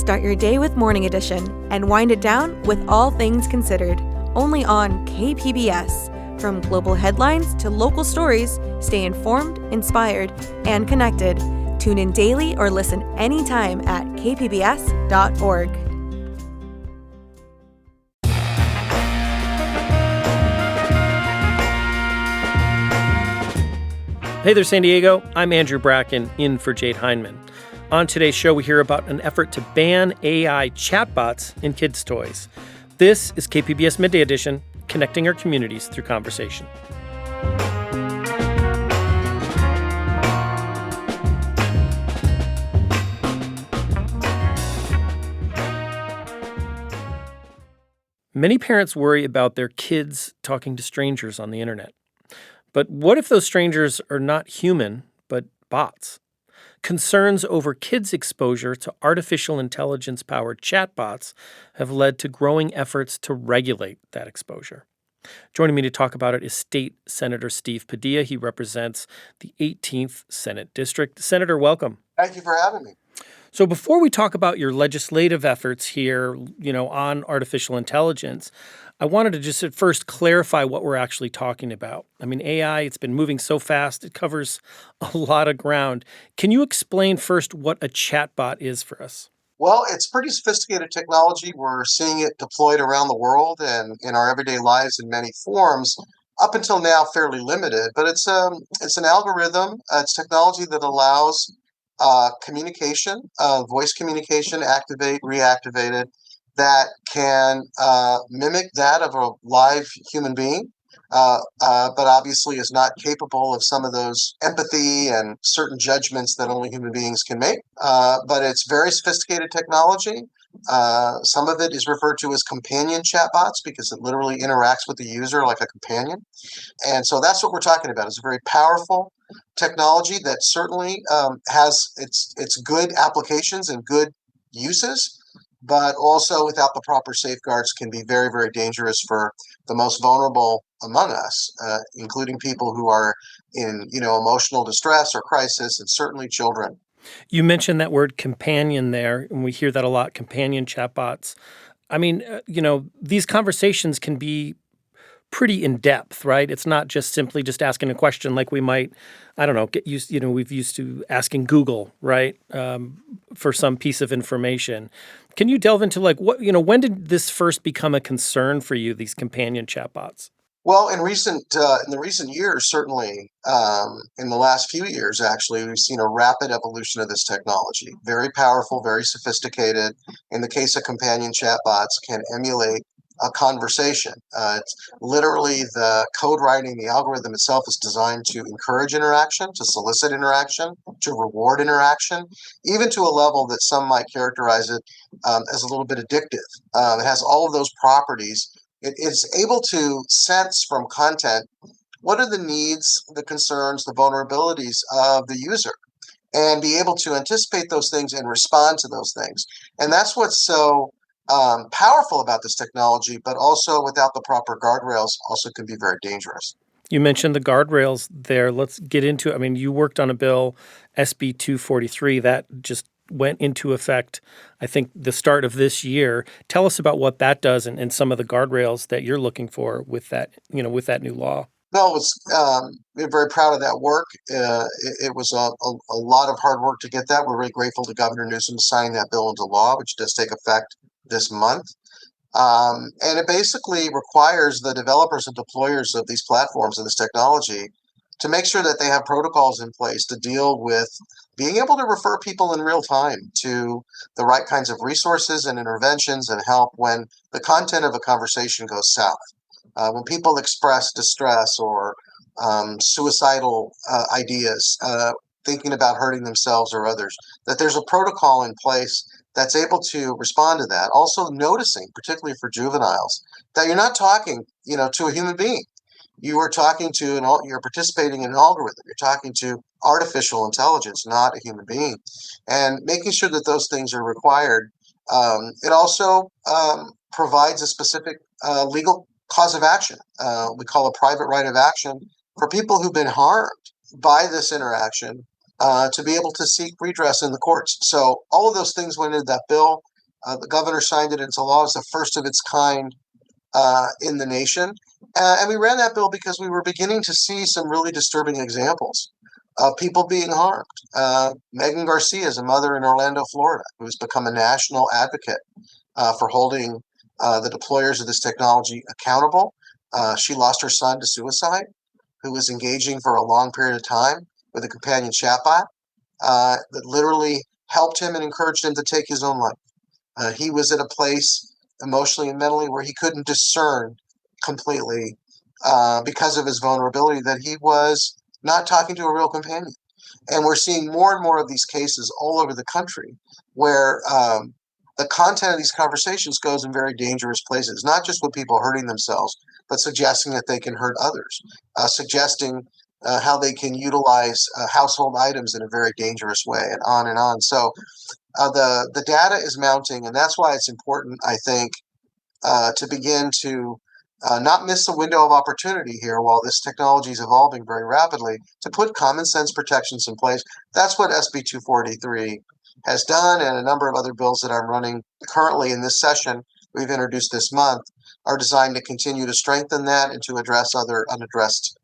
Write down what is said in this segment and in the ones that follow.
Start your day with Morning Edition and wind it down with All Things Considered, only on KPBS. From global headlines to local stories, stay informed, inspired, and connected. Tune in daily or listen anytime at kpbs.org. Hey there, San Diego. I'm Andrew Bracken, in for Jade Hindman. On today's show, we hear about an effort to ban AI chatbots in kids' toys. This is KPBS Midday Edition, connecting our communities through conversation. Many parents worry about their kids talking to strangers on the internet. But what if those strangers are not human, but bots? Concerns over kids' exposure to artificial intelligence-powered chatbots have led to growing efforts to regulate that exposure. Joining me to talk about it is State Senator Steve Padilla. He represents the 18th Senate District. Senator, welcome. Thank you for having me. So before we talk about your legislative efforts here, on artificial intelligence, I wanted to just at first clarify what we're actually talking about. I mean, AI, it's been moving so fast, it covers a lot of ground. Can you explain first what a chatbot is for us? Well, it's pretty sophisticated technology. We're seeing it deployed around the world and in our everyday lives in many forms. Up until now, fairly limited, but it's an algorithm. It's technology that allows communication, voice communication, activate, reactivated, that can mimic that of a live human being, but obviously is not capable of some of those empathy and certain judgments that only human beings can make. But it's very sophisticated technology. Some of it is referred to as companion chatbots because it literally interacts with the user like a companion. And so that's what we're talking about. It's a very powerful technology that certainly has its good applications and good uses, but also without the proper safeguards can be very, very dangerous for the most vulnerable among us, including people who are in, emotional distress or crisis, and certainly children. You mentioned that word companion there, and we hear that a lot, companion chatbots. I mean, these conversations can be pretty in depth, right? It's not just simply just asking a question like we might, get used, we've used to asking Google, right, for some piece of information. Can you delve into when did this first become a concern for you, these companion chatbots? Well, in the recent years, certainly, in the last few years, actually, we've seen a rapid evolution of this technology. Very powerful, very sophisticated. In the case of companion chatbots, can emulate a conversation. It's literally the code writing, the algorithm itself is designed to encourage interaction, to solicit interaction, to reward interaction, even to a level that some might characterize it as a little bit addictive. It has all of those properties. It is able to sense from content what are the needs, the concerns, the vulnerabilities of the user, and be able to anticipate those things and respond to those things. And that's what's so powerful about this technology, but also without the proper guardrails also can be very dangerous. You mentioned the guardrails there. Let's get into it. I mean, you worked on a bill, SB 243, that just went into effect, I think, the start of this year. Tell us about what that does and some of the guardrails that you're looking for with that, with that new law. No, we're very proud of that work. It was a lot of hard work to get that. We're really grateful to Governor Newsom signing that bill into law, which does take effect this month. And it basically requires the developers and deployers of these platforms and this technology to make sure that they have protocols in place to deal with being able to refer people in real time to the right kinds of resources and interventions and help when the content of a conversation goes south. When people express distress or suicidal ideas, thinking about hurting themselves or others, that there's a protocol in place that's able to respond to that. Also noticing, particularly for juveniles, that you're not talking, to a human being. You are talking to you're participating in an algorithm. You're talking to artificial intelligence, not a human being, and making sure that those things are required. It also provides a specific legal cause of action. We call a private right of action for people who've been harmed by this interaction to be able to seek redress in the courts. So all of those things went into that bill. The governor signed it into law. It's the first of its kind in the nation. And we ran that bill because we were beginning to see some really disturbing examples of people being harmed. Megan Garcia is a mother in Orlando, Florida, who's become a national advocate for holding the deployers of this technology accountable. She lost her son to suicide, who was engaging for a long period of time with a companion chatbot that literally helped him and encouraged him to take his own life. He was at a place emotionally and mentally where he couldn't discern completely because of his vulnerability that he was not talking to a real companion. And we're seeing more and more of these cases all over the country where the content of these conversations goes in very dangerous places, not just with people hurting themselves, but suggesting that they can hurt others, suggesting how they can utilize household items in a very dangerous way, and on and on. So the data is mounting, and that's why it's important, I think, to begin to not miss a window of opportunity here while this technology is evolving very rapidly, to put common sense protections in place. That's what SB 243 has done, and a number of other bills that I'm running currently in this session, we've introduced this month, are designed to continue to strengthen that and to address other unaddressed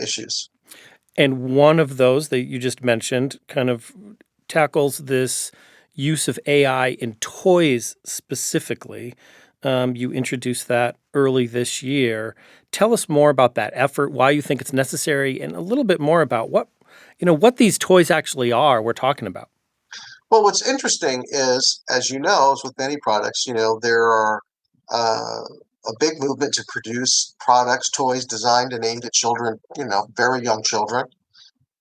issues. And one of those that you just mentioned kind of tackles this use of AI in toys specifically. You introduced that early this year. Tell us more about that effort, why you think it's necessary, and a little bit more about what these toys actually are we're talking about. Well, what's interesting is, as you know, as with many products, there are a big movement to produce products, toys designed and aimed at children, very young children,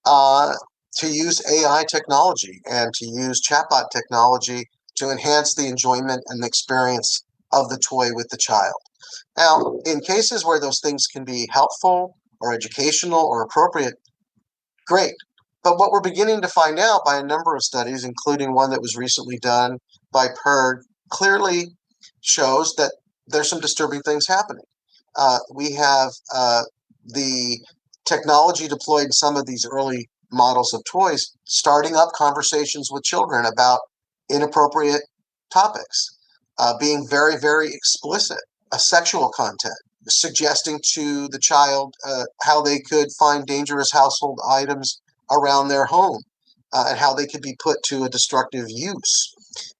uh, to use AI technology and to use chatbot technology to enhance the enjoyment and the experience of the toy with the child. Now, in cases where those things can be helpful or educational or appropriate, great. But what we're beginning to find out by a number of studies, including one that was recently done by PERG, clearly shows that there's some disturbing things happening. We have the technology deployed in some of these early models of toys starting up conversations with children about inappropriate topics, being very, very explicit, sexual content, suggesting to the child how they could find dangerous household items around their home and how they could be put to a destructive use.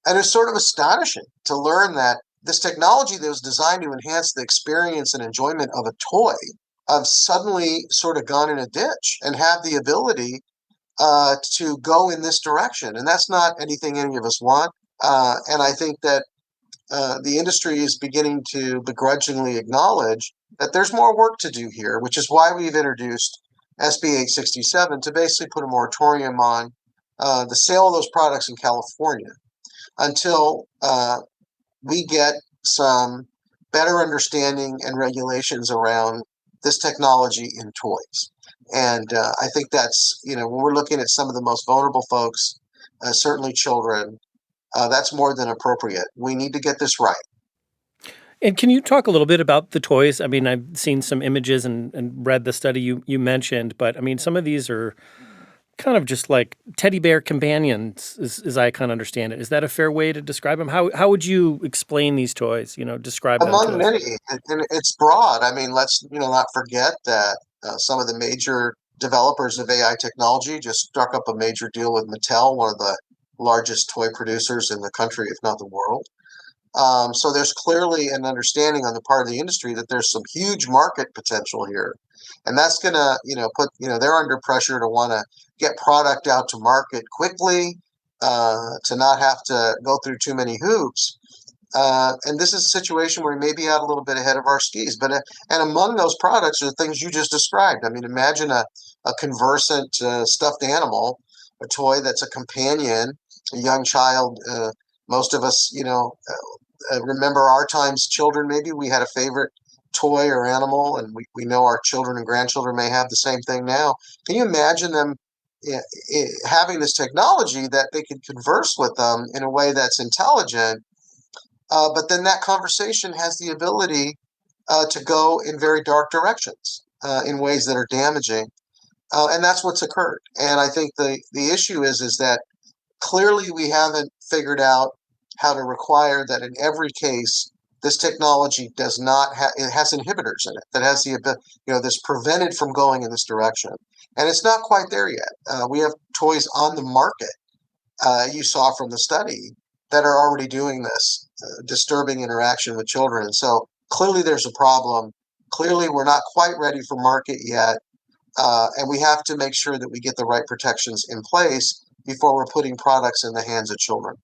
And it's sort of astonishing to learn that this technology that was designed to enhance the experience and enjoyment of a toy have suddenly sort of gone in a ditch and have the ability to go in this direction. And that's not anything any of us want. And I think that the industry is beginning to begrudgingly acknowledge that there's more work to do here, which is why we've introduced SB 867 to basically put a moratorium on the sale of those products in California until we get some better understanding and regulations around this technology in toys. And I think that's, when we're looking at some of the most vulnerable folks, certainly children, that's more than appropriate. We need to get this right. And can you talk a little bit about the toys? I mean, I've seen some images and read the study you mentioned, but I mean, some of these are kind of just like teddy bear companions, as I kind of understand it. Is that a fair way to describe them? How would you explain these toys? Describe them to Among us. many, and it's broad. I mean, let's not forget that some of the major developers of AI technology just struck up a major deal with Mattel, one of the largest toy producers in the country, if not the world. So there's clearly an understanding on the part of the industry that there's some huge market potential here, and that's gonna, put, they're under pressure to want to get product out to market quickly, to not have to go through too many hoops. And this is a situation where we may be out a little bit ahead of our skis. But and among those products are things you just described. I mean, imagine a conversant stuffed animal, a toy that's a companion, a young child. Most of us, remember our times, children, maybe we had a favorite toy or animal, and we know our children and grandchildren may have the same thing now. Can you imagine them having this technology that they could converse with them in a way that's intelligent? But then that conversation has the ability to go in very dark directions in ways that are damaging. And that's what's occurred. And I think the issue is that clearly we haven't figured out how to require that in every case, this technology does not have, it has inhibitors in it that has that's prevented from going in this direction. And it's not quite there yet. We have toys on the market, you saw from the study, that are already doing this, disturbing interaction with children. And so clearly there's a problem. Clearly we're not quite ready for market yet. And we have to make sure that we get the right protections in place before we're putting products in the hands of children.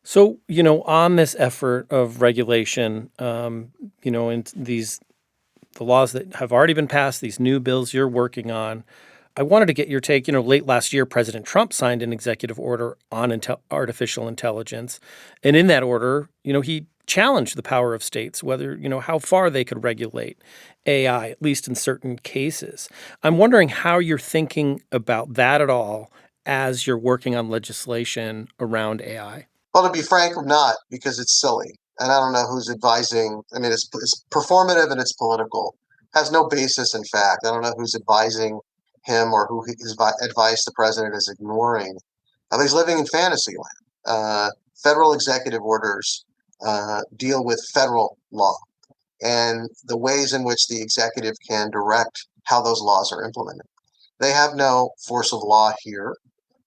So, on this effort of regulation, and the laws that have already been passed, these new bills you're working on, I wanted to get your take. Late last year, President Trump signed an executive order on artificial intelligence. And in that order, he challenged the power of states, whether, how far they could regulate AI, at least in certain cases. I'm wondering how you're thinking about that at all as you're working on legislation around AI. Well, to be frank, I'm not, because it's silly. And I don't know who's advising. I mean, it's performative and it's political. Has no basis in fact. I don't know who's advising him or who his advice the president is ignoring. He's living in fantasy land. Federal executive orders deal with federal law and the ways in which the executive can direct how those laws are implemented. They have no force of law here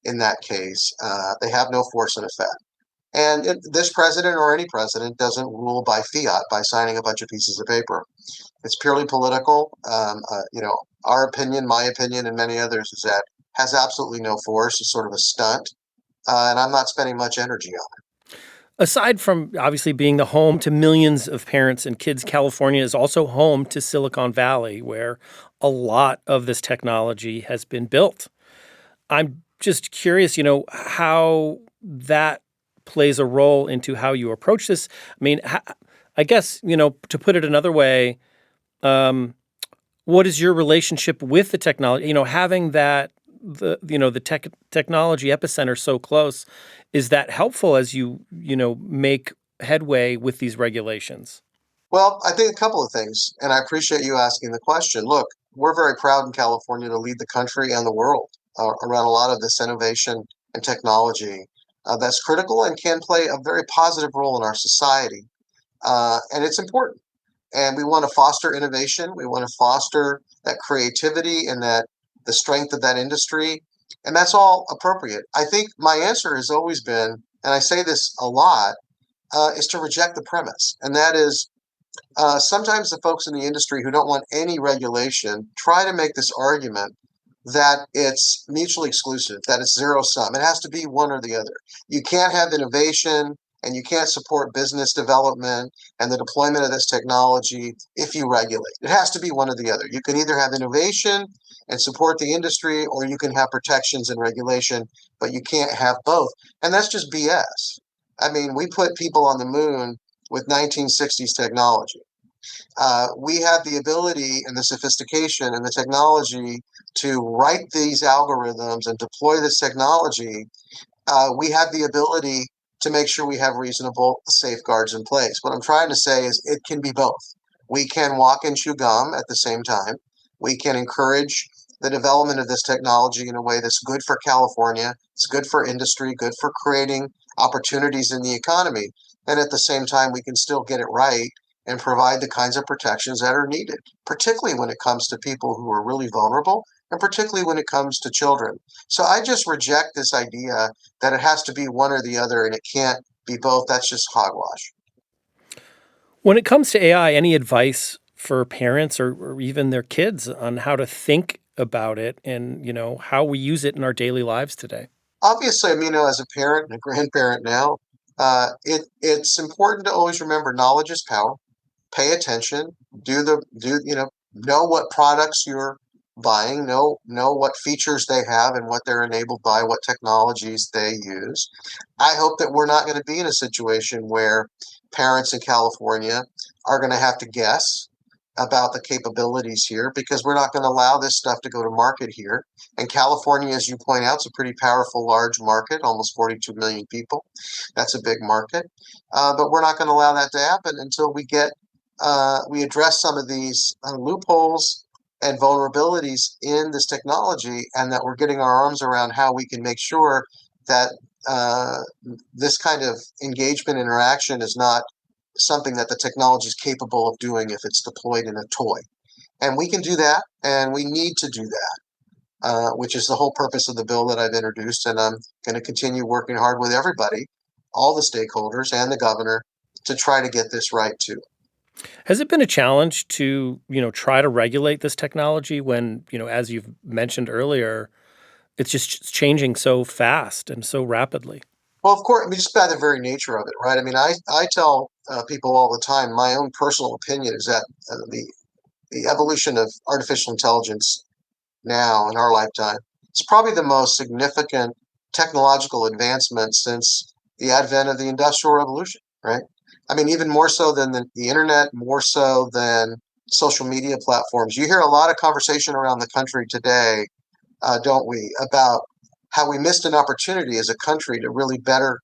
in that case. They have no force in effect. And this president or any president doesn't rule by fiat, by signing a bunch of pieces of paper. It's purely political. Our opinion, my opinion, and many others is that has absolutely no force. It's sort of a stunt, and I'm not spending much energy on it. Aside from obviously being the home to millions of parents and kids, California is also home to Silicon Valley, where a lot of this technology has been built. I'm just curious, how that plays a role into how you approach this. I mean, I guess, to put it another way, what is your relationship with the technology? Having the technology epicenter so close, is that helpful as you make headway with these regulations? Well, I think a couple of things, and I appreciate you asking the question. Look, we're very proud in California to lead the country and the world around a lot of this innovation and technology that's critical and can play a very positive role in our society. And it's important. And we want to foster innovation. We want to foster that creativity and that the strength of that industry. And that's all appropriate. I think my answer has always been, and I say this a lot, is to reject the premise. And that is sometimes the folks in the industry who don't want any regulation try to make this argument that it's mutually exclusive, that it's zero sum. It has to be one or the other. You can't have innovation and you can't support business development and the deployment of this technology if you regulate. It has to be one or the other. You can either have innovation and support the industry, or you can have protections and regulation, but you can't have both. And that's just BS. I mean, we put people on the moon with 1960s technology. We have the ability and the sophistication and the technology to write these algorithms and deploy this technology. We have the ability to make sure we have reasonable safeguards in place. What I'm trying to say is it can be both. We can walk and chew gum at the same time. We can encourage the development of this technology in a way that's good for California, it's good for industry, good for creating opportunities in the economy. And at the same time, we can still get it right and provide the kinds of protections that are needed, particularly when it comes to people who are really vulnerable and particularly when it comes to children. So I just reject this idea that it has to be one or the other and it can't be both. That's just hogwash. When it comes to AI, any advice for parents or even their kids on how to think about it and, how we use it in our daily lives today? Obviously, I mean, as a parent and a grandparent now, it's important to always remember knowledge is power. Pay attention. Know what products you're buying. Know what features they have and what they're enabled by, what technologies they use. I hope that we're not going to be in a situation where parents in California are going to have to guess about the capabilities here, because we're not going to allow this stuff to go to market here. And California, as you point out, is a pretty powerful, large market, almost 42 million people. That's a big market. But we're not going to allow that to happen until we address some of these loopholes and vulnerabilities in this technology, and that we're getting our arms around how we can make sure that this kind of engagement interaction is not something that the technology is capable of doing if it's deployed in a toy. And we can do that, and we need to do that, which is the whole purpose of the bill that I've introduced. And I'm going to continue working hard with everybody, all the stakeholders and the governor, to try to get this right too. Has it been a challenge to, try to regulate this technology when, as you've mentioned earlier, it's just changing so fast and so rapidly? Well, of course, just by the very nature of it, right? I mean, I tell people all the time, my own personal opinion is that the evolution of artificial intelligence now in our lifetime is probably the most significant technological advancement since the advent of the Industrial Revolution, right? I mean, even more so than the internet, more so than social media platforms. You hear a lot of conversation around the country today, don't we, about how we missed an opportunity as a country to really better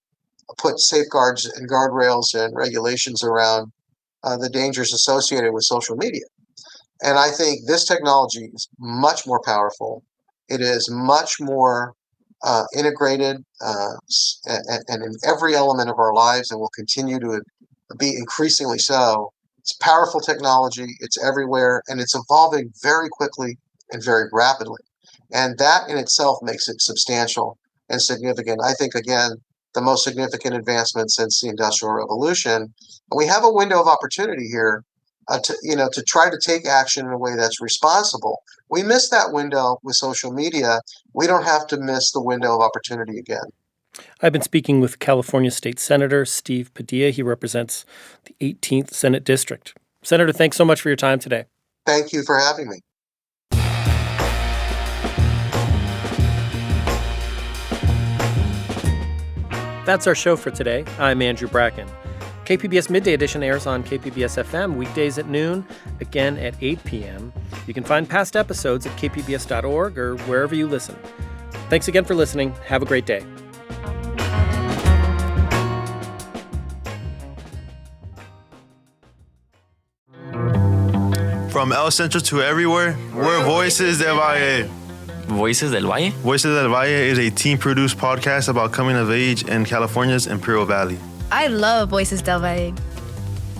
put safeguards and guardrails and regulations around the dangers associated with social media. And I think this technology is much more powerful. It is much more integrated and in every element of our lives, and will continue to be increasingly so. It's powerful technology. It's everywhere, and it's evolving very quickly and very rapidly. And that in itself makes it substantial and significant. I think, again, the most significant advancement since the Industrial Revolution. And we have a window of opportunity here to try to take action in a way that's responsible. We missed that window with social media. We don't have to miss the window of opportunity again. I've been speaking with California State Senator Steve Padilla. He represents the 18th Senate District. Senator, thanks so much for your time today. Thank you for having me. That's our show for today. I'm Andrew Bracken. KPBS Midday Edition airs on KPBS FM weekdays at noon, again at 8 p.m. You can find past episodes at kpbs.org or wherever you listen. Thanks again for listening. Have a great day. From El Centro to everywhere, we're Voices del Valle. Voices del Valle? Voices del Valle is a team-produced podcast about coming of age in California's Imperial Valley. I love Voices del Valle.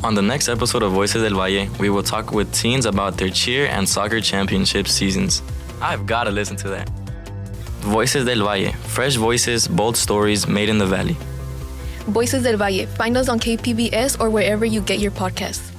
On the next episode of Voices del Valle, we will talk with teens about their cheer and soccer championship seasons. I've got to listen to that. Voices del Valle. Fresh voices, bold stories made in the valley. Voices del Valle. Find us on KPBS or wherever you get your podcasts.